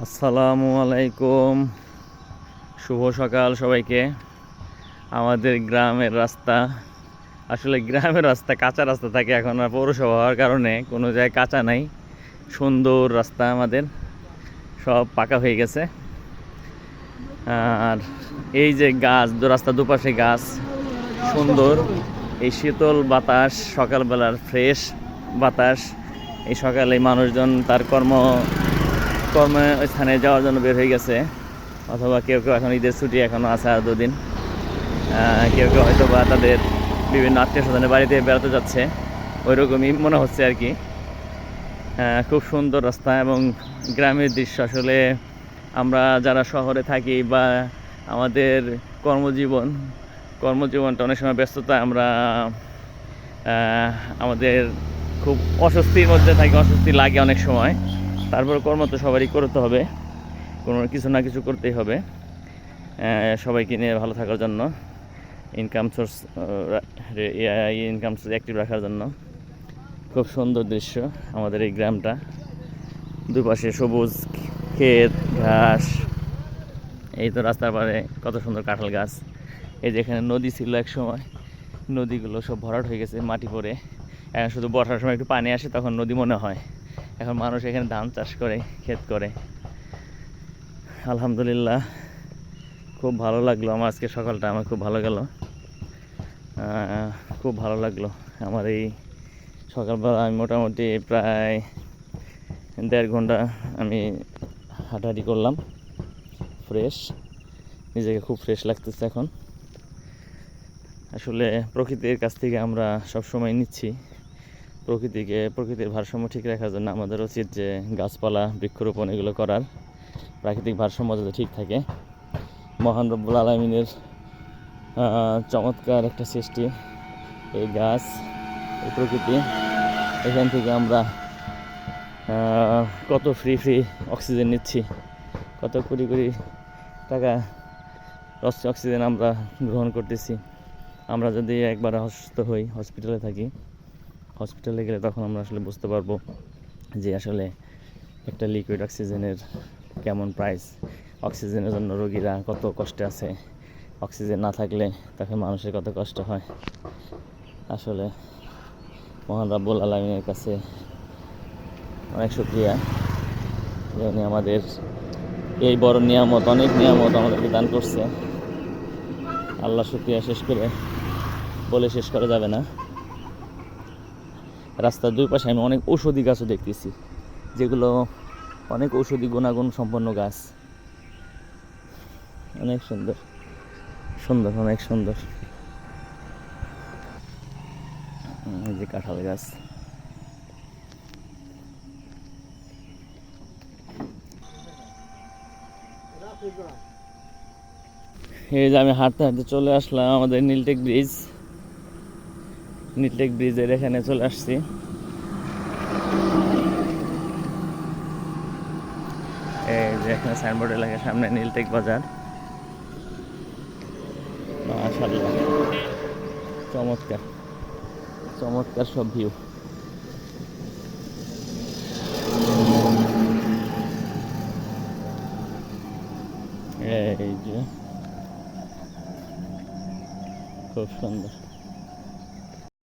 আসসালামু আলাইকুম, শুভ সকাল সবাইকে। আমাদের গ্রামের রাস্তা, আসলে গ্রামের রাস্তা কাঁচা রাস্তা থাকে, এখন আর পৌরসভা হওয়ার কারণে কোনো জায়গায় কাঁচা নাই। সুন্দর রাস্তা, আমাদের সব পাকা হয়ে গেছে। আর এই যে গাছ, রাস্তা দুপাশে গাছ, সুন্দর এই শীতল বাতাস, সকালবেলার ফ্রেশ বাতাস। এই সকালে মানুষজন তার কর্মস্থানে যাওয়ার জন্য বের হয়ে গেছে, অথবা কেউ কেউ এখন ঈদের ছুটি এখনও আছে আর দুদিন। কেউ কেউ হয়তো বা তাদের বিভিন্ন আত্মীয় স্বজনের বাড়িতে বেড়াতে যাচ্ছে, ওইরকমই মনে হচ্ছে আর কি। খুব সুন্দর রাস্তা এবং গ্রামের দৃশ্য। আসলে আমরা যারা শহরে থাকি বা আমাদের কর্মজীবনটা অনেক সময় ব্যস্ততা, আমরা আমাদের খুব অস্বস্তির মধ্যে থাকি, অস্বস্তি লাগে অনেক সময়। তারপর কর্ম তো সবারই করতে হবে, কোনো কিছু না কিছু করতেই হবে সবাইকে নিয়ে ভালো থাকার জন্য, ইনকাম সোর্স অ্যাক্টিভ রাখার জন্য। খুব সুন্দর দৃশ্য আমাদের এই গ্রামটা, দুপাশে সবুজ ক্ষেত, ঘাস। এই তো রাস্তার পারে কত সুন্দর কাঁঠাল গাছ। এই যেখানে নদী ছিল এক সময়, নদীগুলো সব ভরাট হয়ে গেছে মাটি পড়ে। এখন শুধু বর্ষার সময় একটু পানি আসে, তখন নদী মনে হয়। এখন মানুষ এখানে ধান চাষ করে, ক্ষেত করে। আলহামদুলিল্লাহ, খুব ভালো লাগলো আমার আজকে সকালটা, আমার খুব ভালো গেল, খুব ভালো লাগলো আমার এই সকালবেলা। আমি মোটামুটি প্রায় 1.5 ঘন্টা আমি হাঁটাহাঁটি করলাম, ফ্রেশ, নিজেকে খুব ফ্রেশ লাগতেছে এখন। আসলে প্রকৃতির কাছ থেকে আমরা সবসময় নিচ্ছি, প্রকৃতির ভারসাম্য ঠিক রাখার জন্য আমাদের উচিত যে গাছপালা, বৃক্ষরোপণ এগুলো করার, প্রাকৃতিক ভারসাম্য যাতে ঠিক থাকে। মহান রব্বুল আলামিনের চমৎকার একটা সৃষ্টি এই গাছ, এই প্রকৃতি। এখান থেকে আমরা কত ফ্রি অক্সিজেন নিচ্ছি, কত কোটি টাকা অক্সিজেন আমরা গ্রহণ করতেছি। আমরা যদি একবার অসুস্থ হই, হসপিটালে থাকি, হসপিটালে গেলে তখন আমরা আসলে বুঝতে পারবো যে আসলে একটা লিকুইড অক্সিজেনের কেমন প্রাইস। অক্সিজেনের জন্য রোগীরা কত কষ্টে আছে, অক্সিজেন না থাকলে তখন মানুষের কত কষ্ট হয়। আসলে মহান রব্বুল আলামিনের কাছে অনেক শুকরিয়া যে উনি আমাদের এই বড় নিয়ামত, অনেক নিয়ামত আমাদেরকে দান করছে। আল্লাহ শুকরিয়া বলে শেষ করা যাবে না। রাস্তার দুই পাশে আমি অনেক ঔষধি গাছও দেখতেছি, যেগুলো অনেক ঔষধি গুণাগুণ সম্পন্ন গাছ। অনেক সুন্দর, অনেক সুন্দর। এই যে কাঁঠাল গাছ, এই যে আমি হাঁটতে হাঁটতে চলে আসলাম আমাদের নীলটেক ব্রিজের এখানে চলে আসছি। এই যে এখানে সাইনবোর্ডে লেখা, সামনে নীলটেক বাজার। মাশাআল্লাহ, চমৎকার সব ভিউ। এই যে খুব সুন্দর।